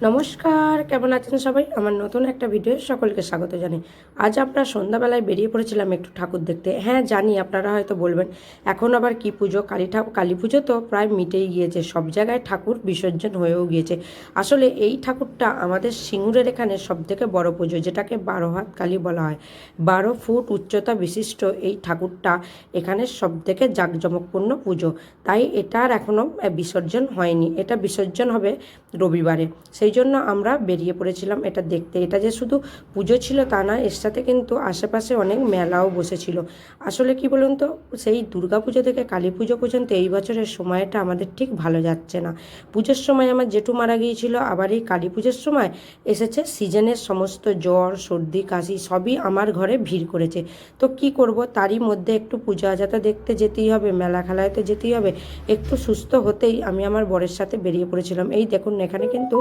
নমস্কার, কেমন আছেন সবাই? আমার নতুন একটা ভিডিও সকলকে স্বাগত জানাই। আজ আমরা সন্ধ্যাবেলায় বেরিয়ে পড়েছিলাম একটু ঠাকুর দেখতে। হ্যাঁ, জানি আপনারা হয়তো বলবেন, এখন আবার কি পুজো? কালী পুজো তো প্রায় মিটেই গিয়েছে, সব জায়গায় ঠাকুর বিসর্জন হয়েও গিয়েছে। আসলে এই ঠাকুরটা আমাদের সিঙ্গুরের এখানে সবথেকে বড় পুজো, যেটাকে 12 হাত কালী বলা হয়। 12 ফুট উচ্চতা বিশিষ্ট এই ঠাকুরটা এখানে সবথেকে জাঁকজমকপূর্ণ পুজো। তাই এটার এখনও বিসর্জন হয়নি, এটা বিসর্জন হবে রবিবারে। সেই জন্য আমরা বেরিয়ে পড়েছিলাম এটা দেখতে। এটা যে শুধু পুজো ছিল তা না, এর সাথে কিন্তু আশেপাশে অনেক মেলাও বসেছিল। আসলে কি বলুন তো, সেই দুর্গাপুজো থেকে কালী পুজো পর্যন্ত এই বছরের সময়টা আমাদের ঠিক ভালো যাচ্ছে না। পুজোর সময় আমার জেঠু মারা গিয়েছিল, আবার এই কালী পুজোর সময় এসেছে সিজনের সমস্ত জ্বর সর্দি কাশি সবই আমার ঘরে ভিড় করেছে। তো কি করব, তারই মধ্যে একটু পূজা আজাটা দেখতে যেতেই হবে, মেলা খেলায় তো যেতেই হবে। একটু সুস্থ হতেই আমি আমার বরের সাথে বেরিয়ে পড়েছিলাম। এই দেখুন, এখানে কিন্তু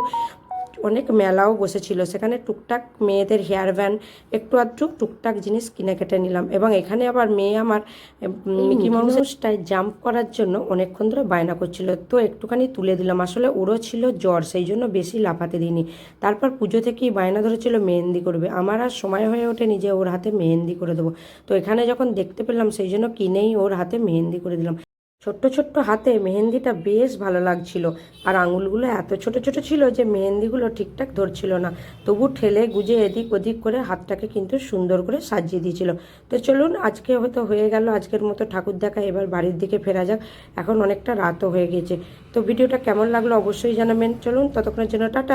অনেক মেলাও বসেছিল, সেখানে টুকটাক মেয়েদের হেয়ার ব্যান্ড একটু আধটু টুকটাক জিনিস কিনে কেটে নিলাম। এবং এখানে আবার মেয়ে আমার মিকি মাউসটায় জাম্প করার জন্য অনেকক্ষণ ধরে বায়না করছিল, তো একটুখানি তুলে দিলাম। আসলে ওরও ছিল জ্বর, সেই জন্য বেশি লাফাতে দিইনি। তারপর পুজো থেকেই বায়না ধরেছিল মেহেন্দি করবে, আমার আর সময় হয়ে ওঠেনি যে ওর হাতে মেহেন্দি করে দেবো। তো এখানে যখন দেখতে পেলাম সেই জন্য কিনেই ওর হাতে মেহেন্দি করে দিলাম। ছোট্ট ছোট্ট হাতে মেহেন্দিটা বেশ ভালো লাগছিল, আর আঙুলগুলো এত ছোট ছোট ছিল যে মেহেন্দিগুলো ঠিকঠাক ধরছিল না। তবু ঠেলে গুজে এদিক ওদিক করে হাতটাকে কিন্তু সুন্দর করে সাজিয়ে দিয়েছিল। তো চলুন, আজকে হয়তো হয়ে গেল আজকের মতো ঠাকুর দেখা, এবার বাড়ির দিকে ফেরা যাক। এখন অনেকটা রাতও হয়ে গেছে। তো ভিডিওটা কেমন লাগলো অবশ্যই জানাবেন। চলুন, ততক্ষণের জন্য টাটা।